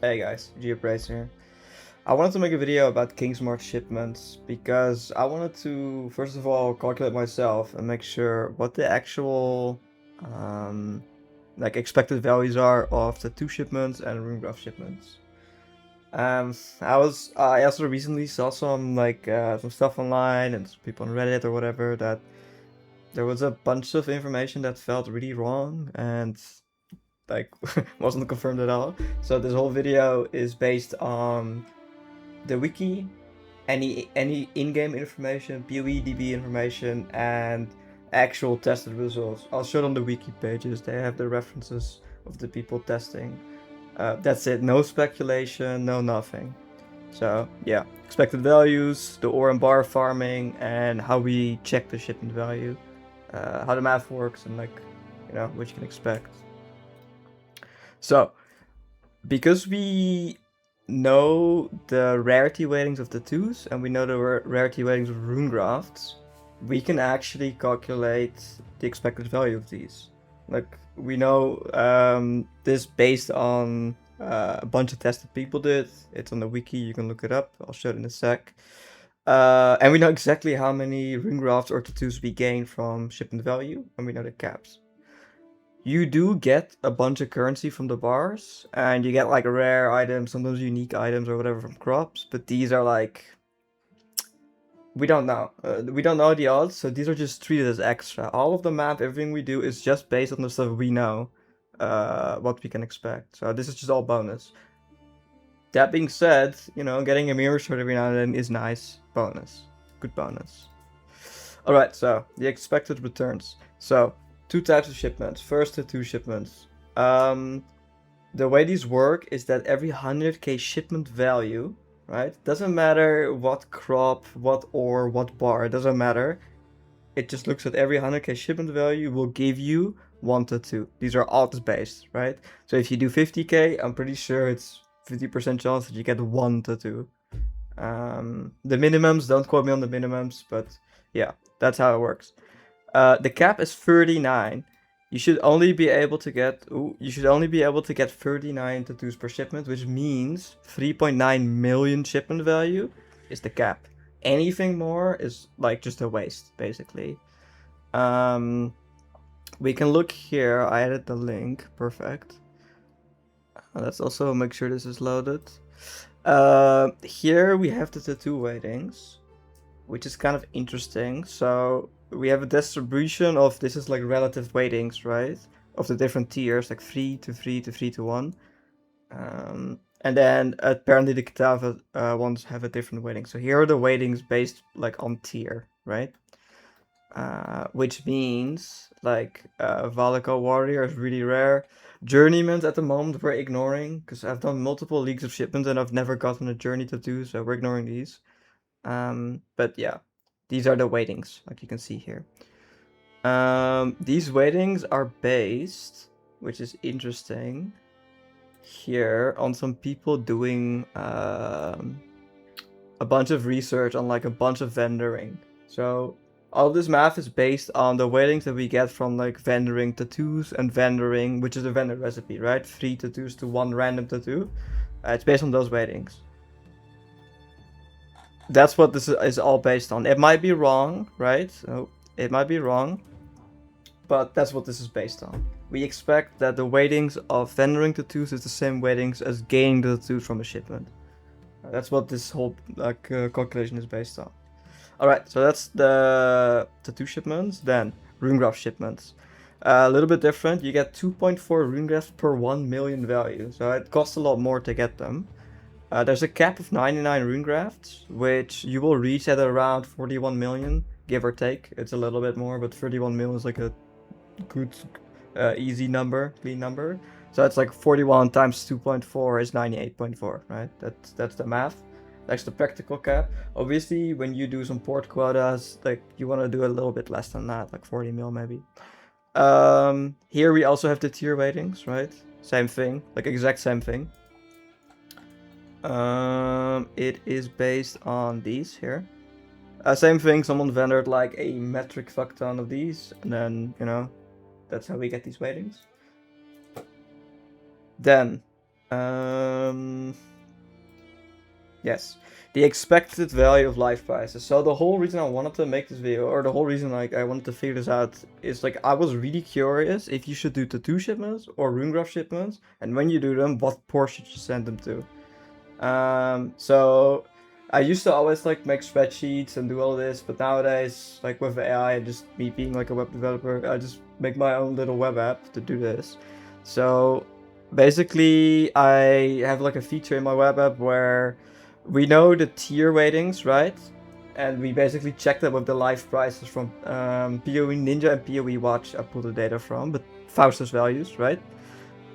Hey guys, GeoPrace here. I wanted to make a video about Kingsmarch Shipments because I wanted to, first of all, calculate myself and make sure what the actual expected values are of the two shipments and runegraph shipments. I also recently saw some stuff online and some people on Reddit or whatever that there was a bunch of information that felt really wrong and like wasn't confirmed at all. So this whole video is based on the wiki, any in-game information, PoE DB information, and actual tested results. I'll show it on the wiki pages. They have the references of the people testing. That's it. No speculation. No nothing. So yeah, expected values, the ore and bar farming, and how we check the shipment value, how the math works, and what you can expect. So because we know the rarity weightings of the twos and we know the rarity weightings of runegrafts, we can actually calculate the expected value of these. Like we know this based on a bunch of tests that people did. It's on the wiki, you can look it up. I'll show it in a sec. And we know exactly how many runegrafts or tattoos we gain from shipment value, and we know the caps. You do get a bunch of currency from the bars, and you get like rare items, sometimes unique items or whatever from crops, but these are like, we don't know. We don't know the odds, so these are just treated as extra. All of the map, everything we do is just based on the stuff we know, what we can expect. So this is just all bonus. That being said, getting a mirror shot every now and then is nice. Bonus. Good bonus. Alright, so the expected returns. So, two types of shipments. First, the two shipments. The way these work is that every 100k shipment value, right? Doesn't matter what crop, what ore, what bar, it doesn't matter. It just looks at every 100k shipment value will give you 1 to 2. These are odds based, right? So if you do 50k, I'm pretty sure it's 50% chance that you get 1 to 2. The minimums, don't quote me on the minimums, but yeah, that's how it works. The cap is 39. You should only be able to get 39 tattoos per shipment, which means 3.9 million shipment value is the cap. Anything more is like just a waste, basically. We can look here. I added the link. Perfect. Let's also make sure this is loaded. Here we have the tattoo weightings, which is kind of interesting. So we have a distribution of, this is like relative weightings, right? Of the different tiers, like 3 to 3 to 3 to 1. And then apparently the Katava ones have a different weighting. So here are the weightings based like on tier, right? Which means like Valaka Warrior is really rare. Journeyman at the moment we're ignoring because I've done multiple leagues of shipments and I've never gotten a journey tattoo, so we're ignoring these. But yeah, these are the weightings, like you can see here. These weightings are based, which is interesting, here on some people doing a bunch of research on like a bunch of vendoring. So all this math is based on the weightings that we get from like vendoring tattoos and vendoring, which is a vendor recipe, right? 3 tattoos to 1 random tattoo. It's based on those weightings. That's what this is all based on. It might be wrong, right? So it might be wrong, but that's what this is based on. We expect that the weightings of vendoring tattoos is the same weightings as gaining the tattoos from a shipment. That's what this whole calculation is based on. Alright, so that's the tattoo shipments. Then runegraph shipments. A little bit different. You get 2.4 runegrafts per 1 million value, so it costs a lot more to get them. There's a cap of 99 runegrafts, which you will reach at around 41 million, give or take. It's a little bit more, but 31 million is like a good, easy number, clean number. So it's like 41 times 2.4 is 98.4, right? That's the math. That's the practical cap. Obviously, when you do some port quotas, like you want to do a little bit less than that, like 40 mil maybe. Here we also have the tier weightings, right? Same thing, like exact same thing. It is based on these here. Same thing, someone vendored like a metric fuck ton of these, and then, that's how we get these weightings. Then, Yes, the expected value of life prices. So the whole reason I wanted to make this video, or the whole reason like I wanted to figure this out, is like I was really curious if you should do tattoo shipments or runegraph shipments, and when you do them, what port should you send them to? So I used to always like make spreadsheets and do all this, but nowadays, like with AI and just me being like a web developer, I just make my own little web app to do this. So basically, I have like a feature in my web app where we know the tier weightings, right? And we basically check that with the live prices from PoE Ninja and PoE Watch. I pull the data from, but Faustus values, right?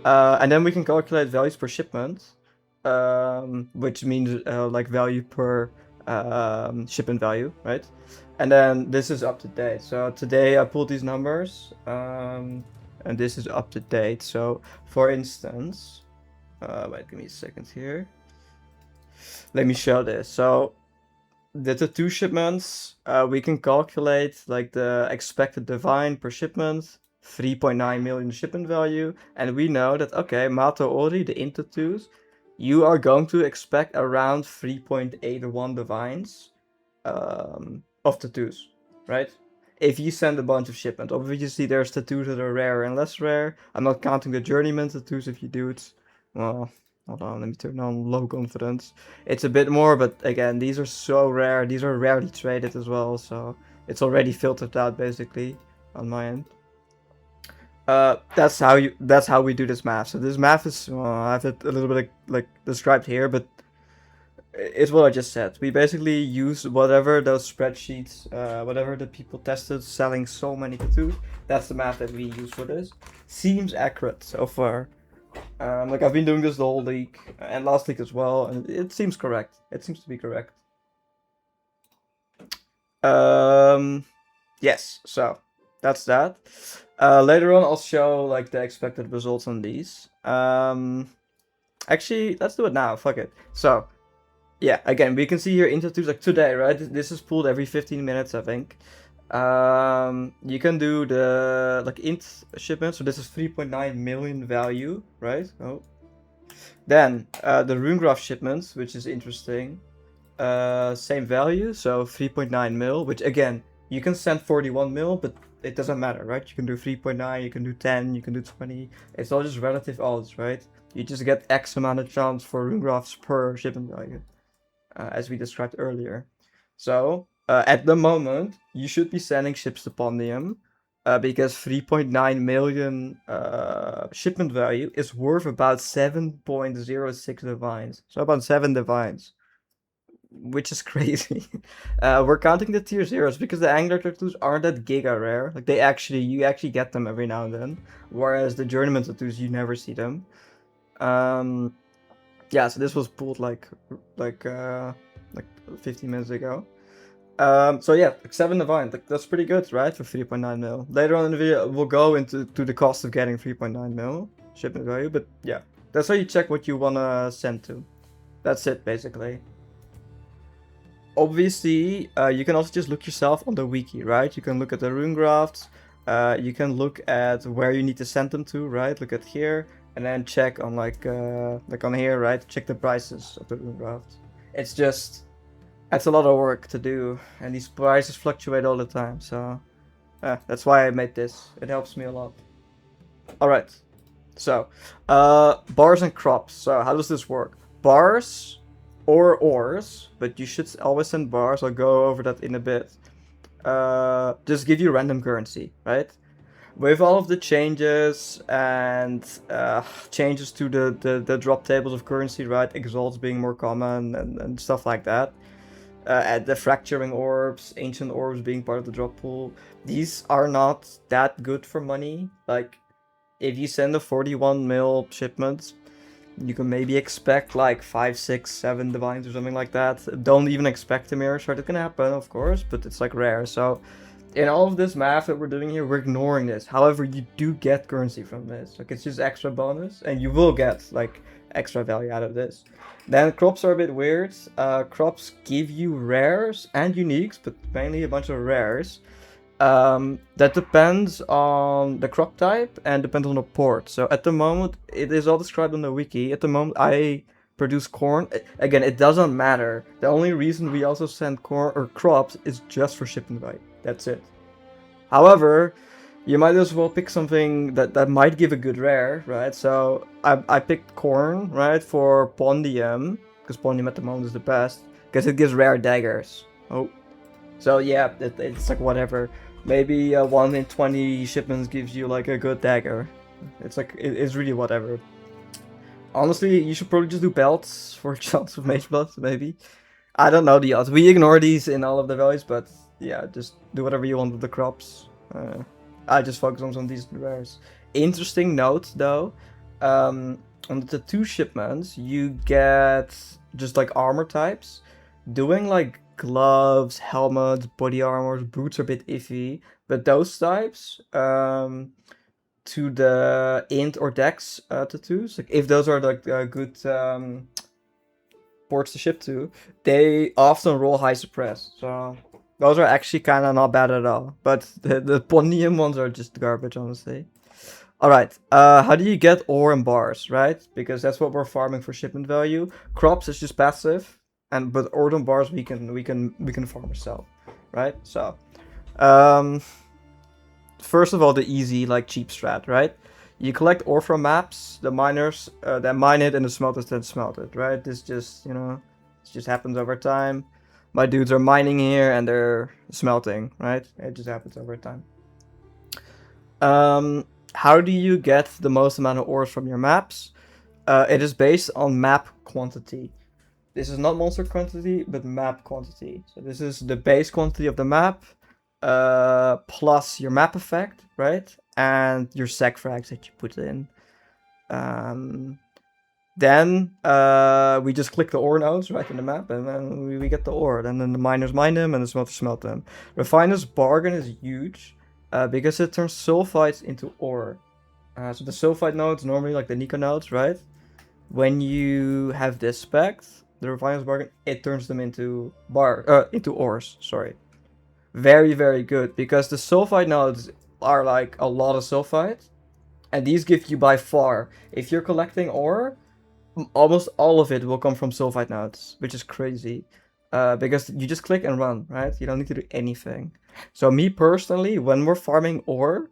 And then we can calculate values per shipment, which means like value per shipment value, right? And then this is up to date. So today I pulled these numbers, and this is up to date. So for instance, wait, give me a second here. Let me show this. So the tattoo shipments, we can calculate like the expected divine per shipment, 3.9 million shipment value, and we know that, okay, Mato Ori, the int tattoos, you are going to expect around 3.81 divines of tattoos, right? If you send a bunch of shipment, obviously there's tattoos that are rare and less rare. I'm not counting the journeyman tattoos if you do it. Well, hold on, let me turn on low confidence. It's a bit more, but again, these are so rare. These are rarely traded as well, so it's already filtered out basically on my end. That's how we do this math. So this math is I have it a little bit like described here, but it's what I just said. We basically use whatever those spreadsheets, whatever the people tested selling so many tattoos. That's the math that we use for this. Seems accurate so far. Like I've been doing this the whole week and last week as well, and it seems correct. It seems to be correct. Yes. So that's that. Later on, I'll show like the expected results on these. Actually, let's do it now. Fuck it. So. Yeah, again, we can see here tattoos like today, right? This is pulled every 15 minutes, I think. You can do the like int shipment, so this is 3.9 million value, right? Oh. Then the runegraph shipments, which is interesting. Same value, so 3.9 mil, which again, you can send 41 mil, but it doesn't matter, right? You can do 3.9, you can do 10, you can do 20. It's all just relative odds, right? You just get X amount of chance for runegrafts per shipment value. As we described earlier. So, at the moment, you should be sending ships to Pondium, because 3.9 million shipment value is worth about 7.06 divines. So about 7 divines. Which is crazy. We're counting the tier zeros because the angler tattoos aren't that giga rare. Like you actually get them every now and then. Whereas the journeyman tattoos, you never see them. Yeah, so this was pulled like 15 minutes ago. So yeah, like 7 divine, like that's pretty good, right? For 3.9 mil. Later on in the video, we'll go into the cost of getting 3.9 mil shipment value, but yeah, that's how you check what you wanna send to. That's it, basically. Obviously, you can also just look yourself on the wiki, right? You can look at the runegrafts. You can look at where you need to send them to, right? Look at here. And then check on like on here, right? Check the prices of the runegrafts. It's a lot of work to do, and these prices fluctuate all the time. So that's why I made this. It helps me a lot. All right. So bars and crops. So how does this work? Bars or ores, but you should always send bars. I'll go over that in a bit. Just give you random currency, right? With all of the changes and changes to the drop tables of currency, right? Exalts being more common and stuff like that. And the fracturing orbs, ancient orbs being part of the drop pool. These are not that good for money. Like, if you send a 41 mil shipment, you can maybe expect like 5, 6, 7 divines or something like that. Don't even expect a mirror shard. It can happen, of course, but it's like rare. So in all of this math that we're doing here, we're ignoring this. However, you do get currency from this. Like, it's just extra bonus, and you will get like extra value out of this. Then crops are a bit weird. Crops give you rares and uniques, but mainly a bunch of rares. That depends on the crop type and depends on the port. So at the moment, it is all described on the wiki. At the moment, I produce corn. Again, it doesn't matter. The only reason we also send corn or crops is just for shipment value. That's it. However, you might as well pick something that might give a good rare, right? So I picked corn, right, for Pondium, because Pondium at the moment is the best, because it gives rare daggers. Oh. So yeah, it's like whatever. Maybe 1 in 20 shipments gives you like a good dagger. It's like, it's really whatever. Honestly, you should probably just do belts for chance of mage blood, maybe. I don't know the odds. We ignore these in all of the values, but yeah, just do whatever you want with the crops. I just focus on some decent rares. Interesting note though, on the tattoo shipments, you get just like armor types. Doing like gloves, helmets, body armors, boots are a bit iffy, but those types, to the int or dex tattoos, like if those are like good ports to ship to, they often roll high suppress. So those are actually kind of not bad at all. But the Pondium ones are just garbage, honestly. All right. How do you get ore and bars, right? Because that's what we're farming for shipment value. Crops is just passive, but ore and bars we can farm ourselves, right? So, first of all, the easy like cheap strat, right? You collect ore from maps. The miners that mine it, and the smelters that smelt it, right? This just this just happens over time. My dudes are mining here and they're smelting, right? It just happens over time. How do you get the most amount of ores from your maps? It is based on map quantity. This is not monster quantity, but map quantity. So this is the base quantity of the map, plus your map effect, right? And your sec frags that you put in. Then we just click the ore nodes right in the map, and then we get the ore. And then the miners mine them, and the smelters smelt them. Refiner's bargain is huge, because it turns sulfides into ore. So the sulfide nodes, normally like the Nico nodes, right? When you have this spec, the refiner's bargain, it turns them into into ores. Sorry, very very good, because the sulfide nodes are like a lot of sulfide, and these give you by far, if you're collecting ore, almost all of it will come from sulfide nodes, which is crazy. Because you just click and run, right? You don't need to do anything. So me personally, when we're farming ore,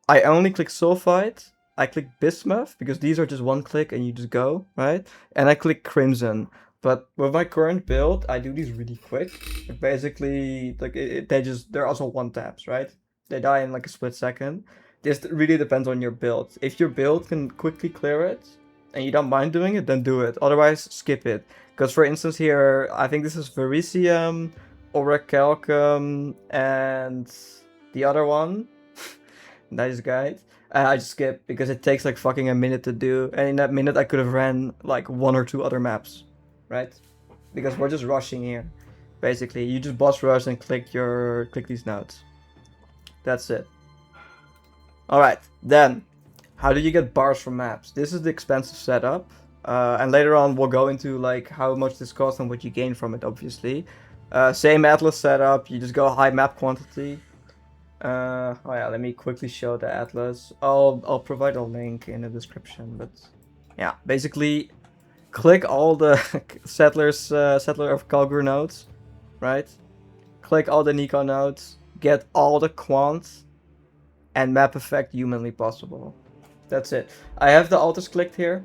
I only click sulfide, I click bismuth, because these are just one click and you just go, right? And I click crimson. But with my current build, I do these really quick. Like basically, like they're also one taps, right? They die in like a split second. This really depends on your build. If your build can quickly clear it, and you don't mind doing it, then do it. Otherwise, skip it. Because for instance here, I think this is Vericium, Orichalcum, and the other one. Nice guide. I just skip because it takes like fucking a minute to do, and in that minute I could have ran like 1 or 2 other maps, right? Because we're just rushing here. Basically, you just boss rush and click these nodes. That's it. All right, then how do you get bars from maps? This is the expensive setup, and later on we'll go into like how much this costs and what you gain from it. Obviously, same atlas setup. You just go high map quantity. Oh yeah, let me quickly show the atlas. I'll provide a link in the description, but yeah, basically click all the settler of Kalgur nodes, right? Click all the Nico nodes, get all the quants, and map effect humanly possible. That's it. I have the altars clicked here,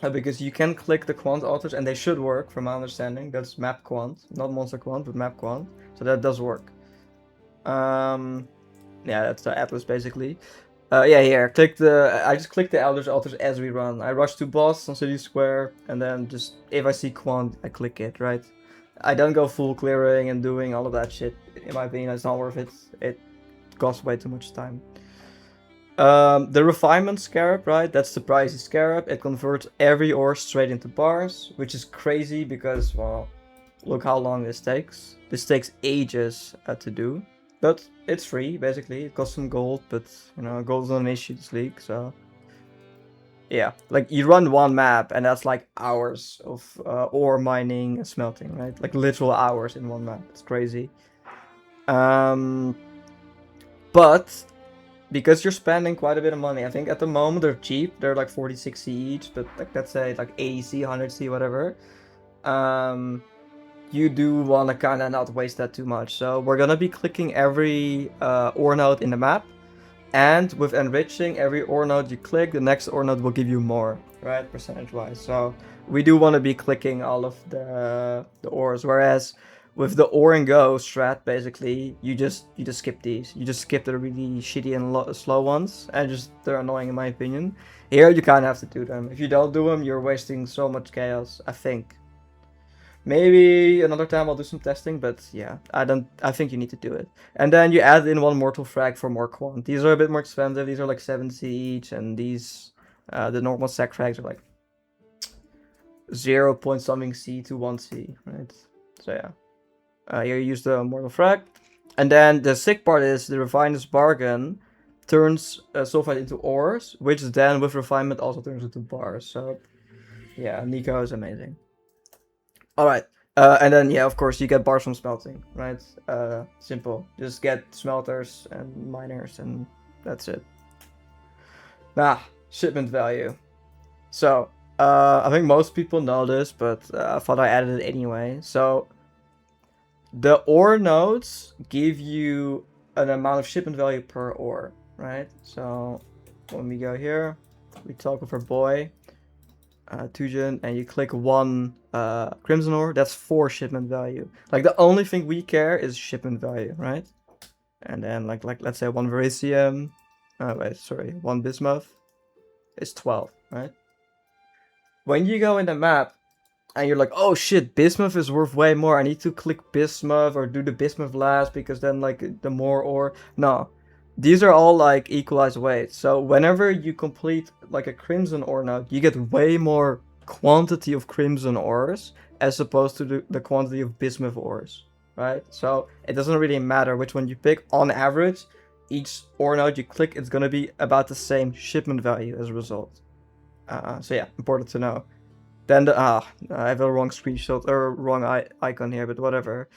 because you can click the quant altars and they should work from my understanding. That's map quant, not monster quant, but map quant. So that does work. Yeah, that's the atlas basically. Yeah, here, I just click the elders altars as we run. I rush to boss on city square, and then just if I see quant, I click it, right? I don't go full clearing and doing all of that shit. In my opinion, it's not worth it. It costs way too much time. The refinement scarab, right? That's the pricey scarab. It converts every ore straight into bars, which is crazy because, well, look how long this takes. This takes ages to do. But it's free, basically. It costs some gold, but, you know, gold's not an issue this league, so... Yeah, like, you run one map, and that's, like, hours of ore mining and smelting, right? Like, literal hours in one map. It's crazy. But because you're spending quite a bit of money, I think at the moment they're cheap. They're like 40-60 each, but like let's say like 80C, 100C, whatever. You do want to kind of not waste that too much. So we're gonna be clicking every ore node in the map, and with enriching, every ore node you click, the next ore node will give you more, right, percentage-wise. So we do want to be clicking all of the ores, whereas with the ore and go strat, basically, you just skip these. You just skip the really shitty and slow ones, and just they're annoying in my opinion. Here you kind of have to do them. If you don't do them, you're wasting so much chaos, I think. Maybe another time I'll do some testing, but yeah, I think you need to do it. And then you add in one mortal frag for more quant. These are a bit more expensive. These are like 7C each, and these, the normal sac frags are like 0 point something C to 1C, right? So yeah. Here you use the mortal frag. And then the sick part is the refiner's bargain turns sulfide into ores, which then with refinement also turns into bars. So yeah, Nico is amazing. Alright, and then yeah, of course you get bars from smelting, right? Simple. Just get smelters and miners and that's it. Shipment value. So, I think most people know this, but I thought I added it anyway. So, the ore nodes give you an amount of shipment value per ore, right? So, when we go here, we talk with our boy. Tujin, and you click one crimson ore, that's 4 shipment value. Like the only thing we care is shipment value, right? And then like let's say 1 vericium, one bismuth is 12, right? When you go in the map and you're like, oh shit, bismuth is worth way more, I need to click bismuth or do the bismuth last because then like the more ore. No, these are all like equalized weights. So whenever you complete like a crimson ore node, you get way more quantity of crimson ores as opposed to the quantity of bismuth ores, right? So it doesn't really matter which one you pick. On average, each ore node you click, it's gonna be about the same shipment value as a result. So yeah, important to know. Then I have a wrong screenshot or wrong icon here, but whatever.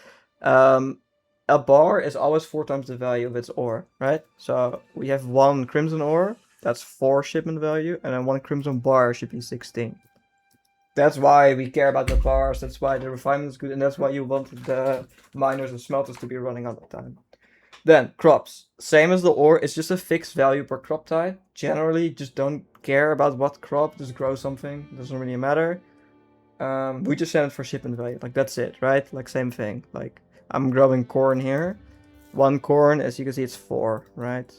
A bar is always 4 times the value of its ore, right? So we have 1 crimson ore, that's 4 shipment value, and then 1 crimson bar should be 16. That's why we care about the bars, that's why the refinement is good, and that's why you want the miners and smelters to be running all the time. Then, crops. Same as the ore, it's just a fixed value per crop type. Generally, just don't care about what crop, just grow something, doesn't really matter. We just send it for shipment value, like that's it, right? Like same thing, like I'm growing corn here. 1 corn, as you can see, it's 4, right?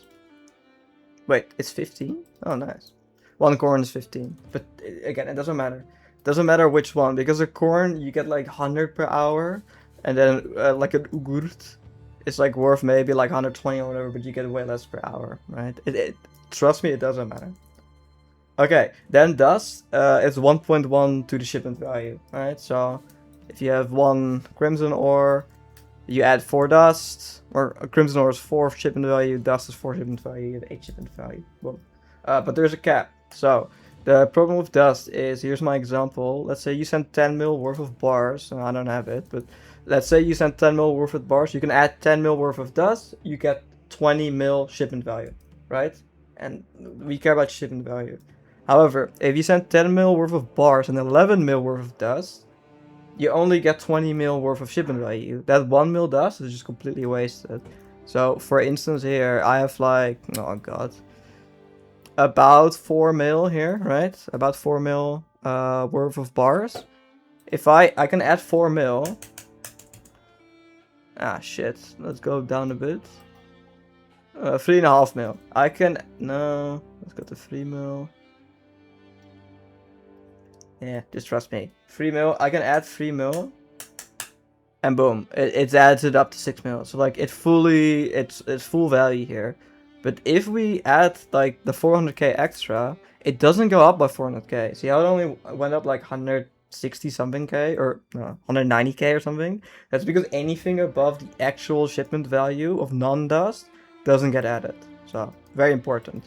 Wait, it's 15? Oh, nice. 1 corn is 15. But again, it doesn't matter. It doesn't matter which one, because a corn, you get like 100 per hour, and then like an ugurt, it's like worth maybe like 120 or whatever, but you get way less per hour, right? Trust me, it doesn't matter. Okay, then dust, it's 1.1 to the shipment value, right? So if you have 1 crimson ore, you add 4 dust, or crimson ore is 4 shipment value, dust is 4 shipment value, you have 8 shipment value. Boom. But there's a cap. So the problem with dust is, here's my example. Let's say you send 10 mil worth of bars. I don't have it, but let's say you send 10 mil worth of bars. You can add 10 mil worth of dust. You get 20 mil shipment value, right? And we care about shipment value. However, if you send 10 mil worth of bars and 11 mil worth of dust, you only get 20 mil worth of shipment value. That 1 mil dust is just completely wasted. So, for instance, here I have like, oh god, about 4 mil here, right? About 4 mil worth of bars. If I can add 4 mil. Ah shit, let's go down a bit. 3.5 mil. Let's go to 3 mil. Yeah, just trust me. 3 mil, I can add 3 mil. And boom, it adds it up to 6 mil. So like it's full value here. But if we add like the 400k extra, it doesn't go up by 400k. See how it only went up like 160 something k, or no, 190k or something? That's because anything above the actual shipment value of non-dust doesn't get added. So very important.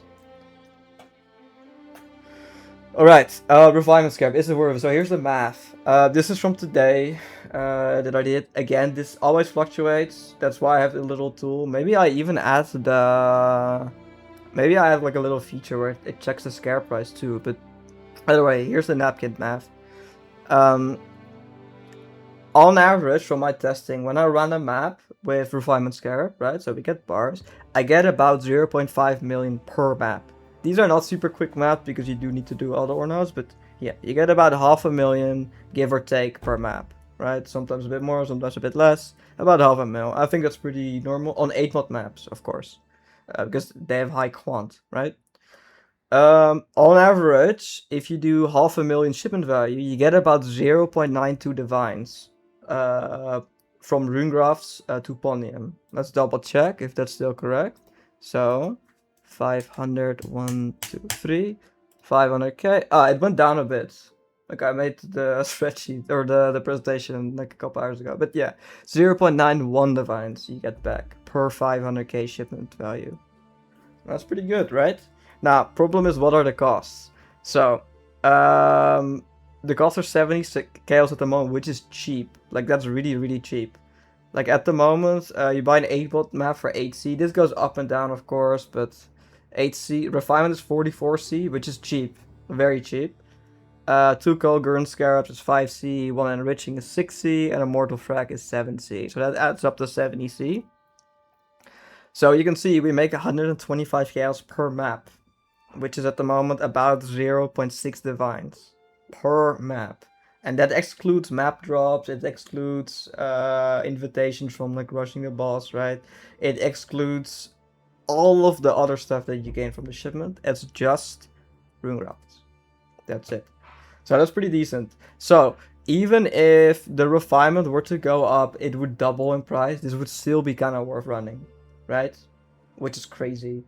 Alright, refinement scarab is it worth it? So here's the math. This is from today that I did. Again, this always fluctuates. That's why I have a little tool. Maybe I even add the... Maybe I have like a little feature where it checks the scarab price too. But either way, here's the napkin math. On average, from my testing, when I run a map with refinement scarab, right, so we get bars, I get about 0.5 million per map. These are not super quick maps because you do need to do all the ore nodes, but yeah, you get about 500,000, give or take, per map, right? Sometimes a bit more, sometimes a bit less, about 500,000. I think that's pretty normal on 8-mod maps, of course, because they have high quant, right? On average, if you do 500,000 shipment value, you get about 0.92 divines from runegrafts to Ponium. Let's double check if that's still correct. So 500, 1, 2, 3, 500k. It went down a bit. Like I made the spreadsheet or the presentation like a couple hours ago. But yeah, 0.91 divines you get back per 500k shipment value. That's pretty good, right? Now, problem is, what are the costs? So, the costs are 70 chaos at the moment, which is cheap. Like, that's really, really cheap. Like, at the moment, you buy an 8-bot map for 8C. This goes up and down, of course, but 8C. Refinement is 44C, which is cheap. Very cheap. 2 Colgurn Scarabs is 5C, 1 Enriching is 6C, and a Mortal Frag is 7C. So that adds up to 70C. So you can see we make 125 chaos per map, which is at the moment about 0.6 divines per map. And that excludes map drops, it excludes invitations from like rushing the boss, right? It excludes all of the other stuff that you gain from the shipment. It's just runegrafts. That's it. So that's pretty decent. So even if the refinement were to go up, it would double in price. This would still be kind of worth running, right? Which is crazy.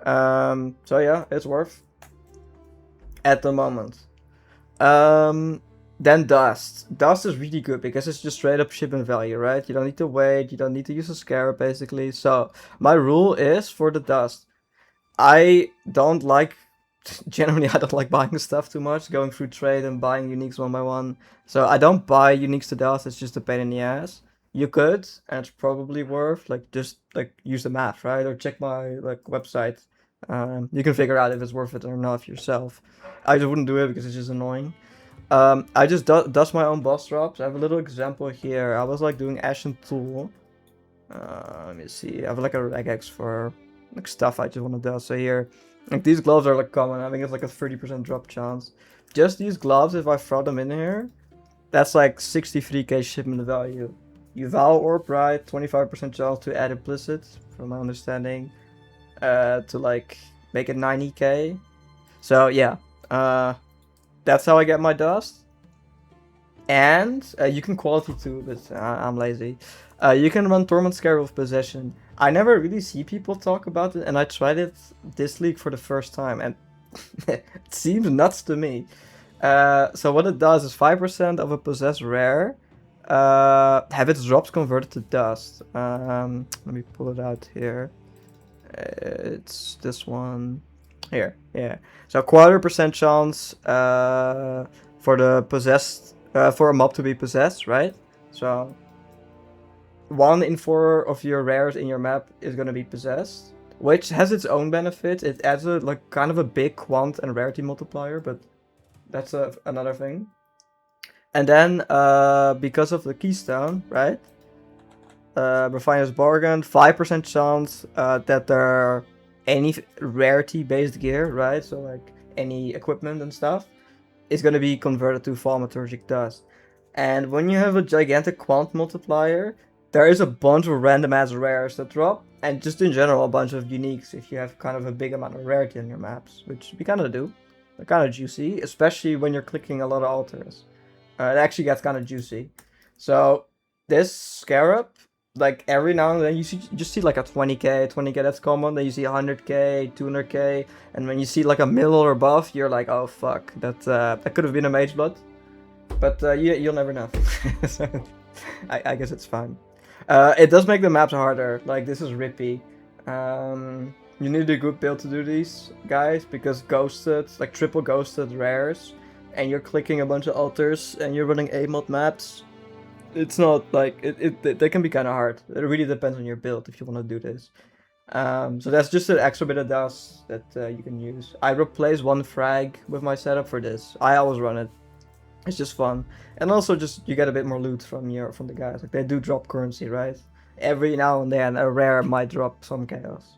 So yeah, it's worth at the moment. Then dust. Dust is really good because it's just straight up shipment value, right? You don't need to wait, you don't need to use a scarab basically. So my rule is for the dust, I don't like, generally I don't like buying stuff too much, going through trade and buying uniques one by one. So I don't buy uniques to dust, it's just a pain in the ass. You could, and it's probably worth, like, just, like, use the math, right? Or check my, like, website. You can figure out if it's worth it or not yourself. I just wouldn't do it because it's just annoying. I just dust my own boss drops. I have a little example here. I was, like, doing Ashen Tool. Let me see. I have, like, a regex for, like, stuff I just want to dust. So here, like, these gloves are, like, common. I think it's, like, a 30% drop chance. Just these gloves, if I throw them in here, that's, like, 63k shipment value. You vow orb, right? 25% chance to add implicit, from my understanding, to like make it 90k. So yeah, that's how I get my dust. And you can quality too, but I'm lazy. You can run Torment Scarab of Possession. I never really see people talk about it, and I tried it this league for the first time, and it seems nuts to me. So what it does is 5% of a possessed rare have its drops converted to dust. Let me pull it out here. It's this one here. Yeah. So 1/4% chance for the possessed for a mob to be possessed, right? So 1 in 4 of your rares in your map is gonna be possessed, which has its own benefit. It adds a like kind of a big quant and rarity multiplier, but that's another thing. And then, because of the keystone, right? Refiner's Bargain, 5% chance that there are any rarity-based gear, right? So, like, any equipment and stuff is going to be converted to Thaumaturgic Dust. And when you have a gigantic quant multiplier, there is a bunch of random-ass rares that drop, and just in general, a bunch of uniques if you have kind of a big amount of rarity in your maps, which we kind of do. They're kind of juicy, especially when you're clicking a lot of altars. It actually gets kind of juicy. So this scarab, like every now and then you just see like a 20k, that's common. Then you see 100k, 200k, and when you see like a middle or above, you're like, oh fuck, that could have been a mage blood. But you'll never know. So, I guess it's fine. It does make the maps harder. Like this is rippy. You need a good build to do these, guys, because ghosted, like triple ghosted rares, and you're clicking a bunch of altars, and you're running A-mod maps, it's not like, they can be kind of hard. It really depends on your build if you want to do this. So that's just an extra bit of dust that you can use. I replace one frag with my setup for this. I always run it. It's just fun, and also just you get a bit more loot from the guys. Like they do drop currency, right? Every now and then a rare might drop some chaos.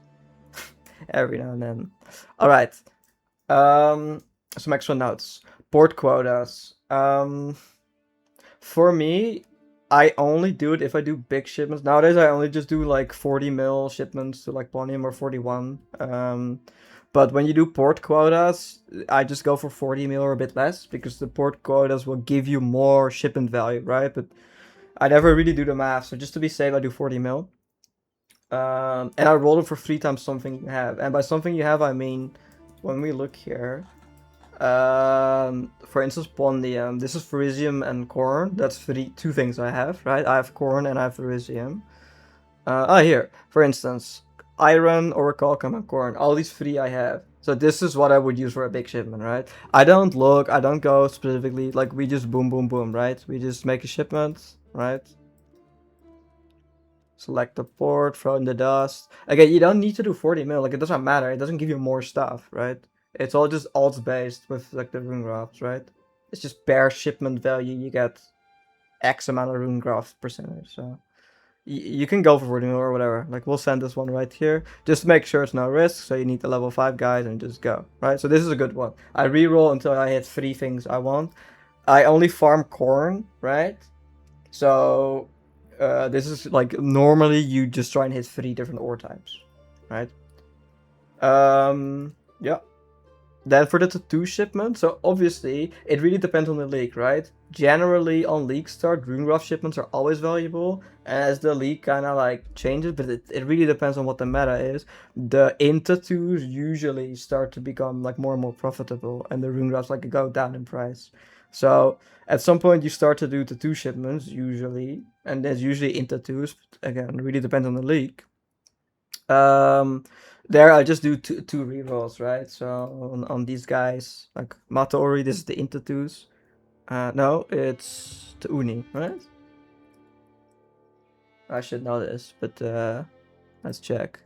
Every now and then. All right. Some extra notes. Port quotas. For me, I only do it if I do big shipments. Nowadays, I only just do like 40 mil shipments to like Ponium or 41. But when you do port quotas, I just go for 40 mil or a bit less because the port quotas will give you more shipment value, right? But I never really do the math, so just to be safe, I do 40 mil. And I roll it for 3 times something you have. And by something you have, I mean, when we look here, for instance, Pondium, this is Ferrisium and corn. That's 2 things I have, right? I have corn and I have Ferrisium. Here, for instance, iron, orichalcum, and corn. All these 3 I have. So this is what I would use for a big shipment, right? I don't go specifically, like we just boom, boom, boom, right? We just make a shipment, right? Select the port, throw in the dust. Again, you don't need to do 40 mil, like it doesn't matter. It doesn't give you more stuff, right? It's all just alts based with like the runegrafts, right? It's just bare shipment value, you get X amount of runegraft percentage, so you can go for 40 mil or whatever. Like we'll send this one right here. Just make sure it's no risk, so you need the level 5 guys and just go, right? So this is a good one. I reroll until I hit 3 things I want. I only farm corn, right? So this is like normally you just try and hit 3 different ore types, right? Yeah. Then for the tattoo shipment, so obviously it really depends on the league, right? Generally on league start, runegraft shipments are always valuable, and as the league kind of like changes, but it really depends on what the meta is. The in tattoos usually start to become like more and more profitable, and the runegrafts like go down in price. So at some point you start to do tattoo shipments usually, and there's usually in tattoos. Again, it really depends on the league. There I just do two rerolls, right? So on these guys, like Matori, this is the Intatus. No, it's the Uni, right? I should know this, but let's check.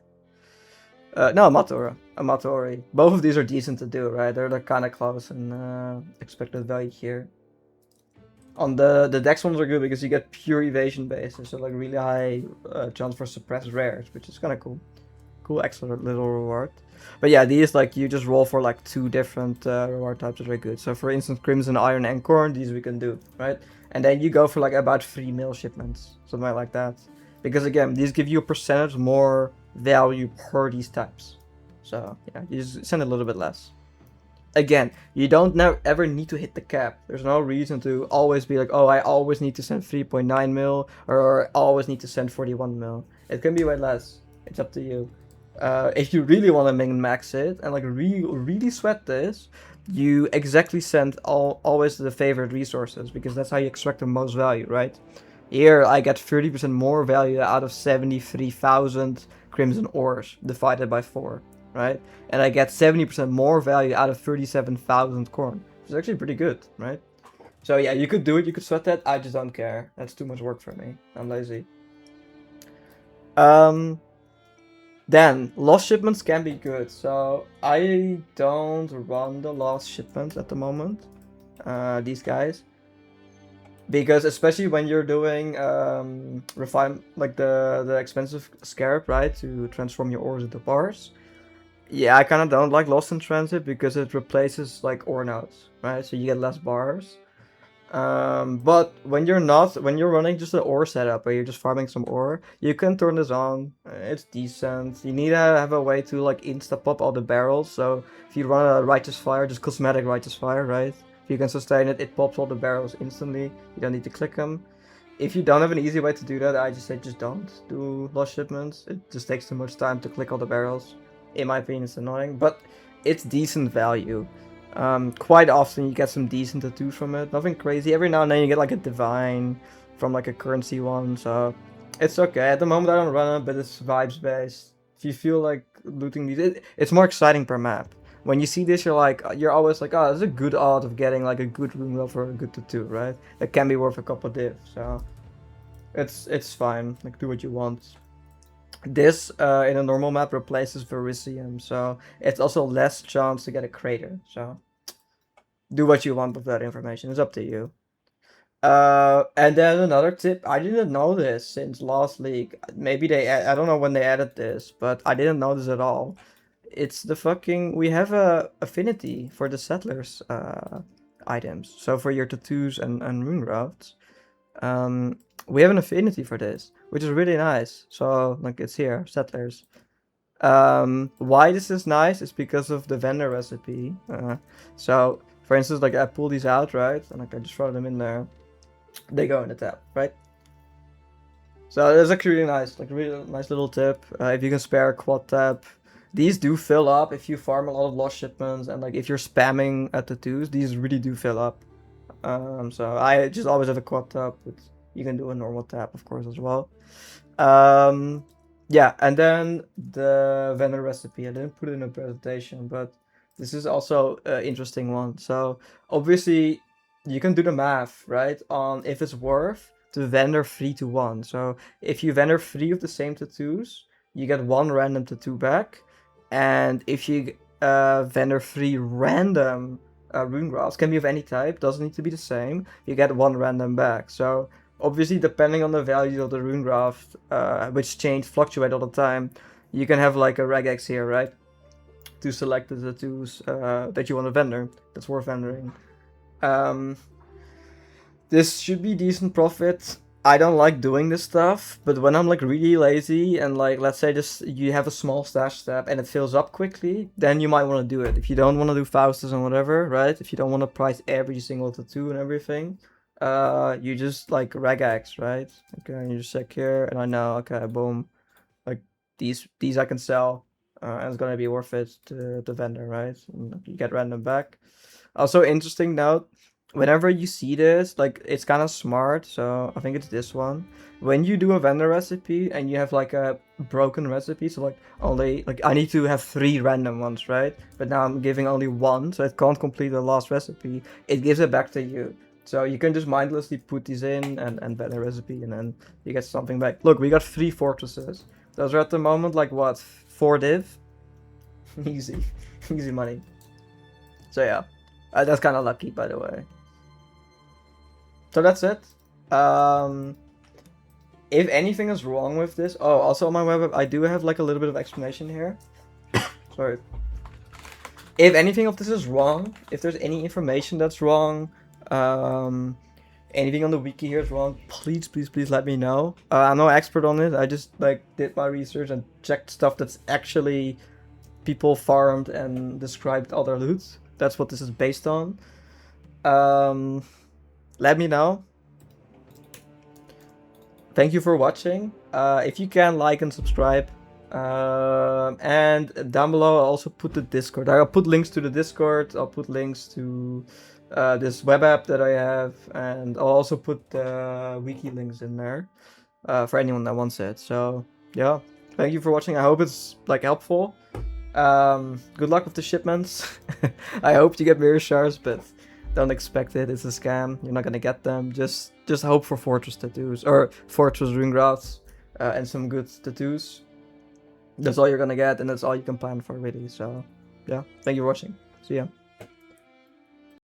No, Matori. Both of these are decent to do, right? They're like kind of close in expected value here. On the dex ones are good because you get pure evasion bases, so like really high chance for suppressed rares, which is kind of cool. Cool extra little reward. But yeah, these like you just roll for like 2 different reward types are very good. So for instance, Crimson, Iron, and Corn, these we can do, right? And then you go for like about 3 mil shipments, something like that. Because again, these give you a percentage more value per these types. So yeah, you just send a little bit less. Again, you don't ever need to hit the cap. There's no reason to always be like, oh, I always need to send 3.9 mil or I always need to send 41 mil. It can be way less. It's up to you. If you really want to min-max it and like really sweat this, you exactly send always the favorite resources because that's how you extract the most value, right? Here I get 30% more value out of 73,000 crimson ores divided by 4, right? And I get 70% more value out of 37,000 corn, which is actually pretty good, right? So yeah, you could do it, you could sweat that. I just don't care. That's too much work for me. I'm lazy. Then, lost shipments can be good, so I don't run the lost shipments at the moment, these guys. Because especially when you're doing refine like the expensive scarab, right, to transform your ores into bars. Yeah, I kind of don't like lost in transit because it replaces like ore nodes, right, so you get less bars. But when you're running just an ore setup, where you're just farming some ore, you can turn this on. It's decent. You need to have a way to like insta pop all the barrels. So if you run a righteous fire, just cosmetic righteous fire, right? If you can sustain it, it pops all the barrels instantly. You don't need to click them. If you don't have an easy way to do that, I just say just don't do lost shipments. It just takes too much time to click all the barrels. In my opinion, it's annoying, but it's decent value. Quite often you get some decent tattoos from it. Nothing crazy. Every now and then you get like a divine from like a currency one. So it's okay. At the moment I don't run it, but it's vibes based. If you feel like looting these. It's more exciting per map. When you see this, you're always like, oh, there's a good odds of getting like a good rune graph or a good tattoo, right? That can be worth a couple div, so it's fine. Like, do what you want. This in a normal map replaces Verisium, so it's also less chance to get a crater. So do what you want with that information. It's up to you. And then another tip, I didn't know this since last league. Maybe I don't know when they added this, but I didn't know this at all. It's the fucking, we have a affinity for the settlers items. So for your tattoos and runegrafts, we have an affinity for this, which is really nice. So like it's here, settlers. Why this is nice is because of the vendor recipe. So for instance, like I pull these out, right? And like I just throw them in there. They go in the tab, right? So that's actually really nice, like really nice little tip. If you can spare a quad tab, these do fill up if you farm a lot of lost shipments, and like if you're spamming at tattoos, these really do fill up. So I just always have a quad tab, but you can do a normal tab, of course, as well. Yeah, and then the vendor recipe. I didn't put it in a presentation, but this is also an interesting one. So obviously, you can do the math, right, on if it's worth to vendor 3 to 1. So if you vendor 3 of the same tattoos, you get 1 random tattoo back. And if you vendor 3 random runegrafts, can be of any type, doesn't need to be the same, you get 1 random back. So obviously, depending on the value of the runegraft, which fluctuate all the time, you can have like a regex here, right, to select the tattoos that you want to vendor, that's worth vendoring. This should be decent profit. I don't like doing this stuff, but when I'm like really lazy and like let's say you have a small stash step and it fills up quickly, then you might want to do it. If you don't want to do Faustus and whatever, right? If you don't want to price every single tattoo and everything, you just like regex, right? Okay, you just check here, and I know, okay, boom, like these I can sell, and it's gonna be worth it to the vendor, right? And you get random back. Also, interesting note, whenever you see this, like it's kind of smart, so I think it's this one. When you do a vendor recipe and you have like a broken recipe, so like only, like I need to have 3 random ones, right? But now I'm giving only 1, so it can't complete the last recipe. It gives it back to you. So you can just mindlessly put these in and vendor recipe, and then you get something back. Look, we got 3 fortresses. Those are at the moment like what, 4 div? Easy. Easy money. So yeah. That's kind of lucky, by the way. So that's it. If anything is wrong with this... Oh, also on my web, I do have like a little bit of explanation here. Sorry. If anything of this is wrong, if there's any information that's wrong, anything on the wiki here is wrong, please let me know. I'm no expert on it. I just like did my research and checked stuff that's actually people farmed and described all their loot. That's what this is based on. Let me know. Thank you for watching. If you can, like and subscribe. And down below I'll also put the Discord. I'll put links to the Discord. I'll put links to this web app that I have. And I'll also put the wiki links in there for anyone that wants it. So yeah, thank you for watching. I hope it's like helpful. Good luck with the shipments. I hope you get mirror shards, but don't expect it. It's a scam. You're not gonna get them. Just hope for fortress tattoos or fortress runegrafts and some good tattoos. That's all you're gonna get, and that's all you can plan for, really. So yeah, thank you for watching. See ya.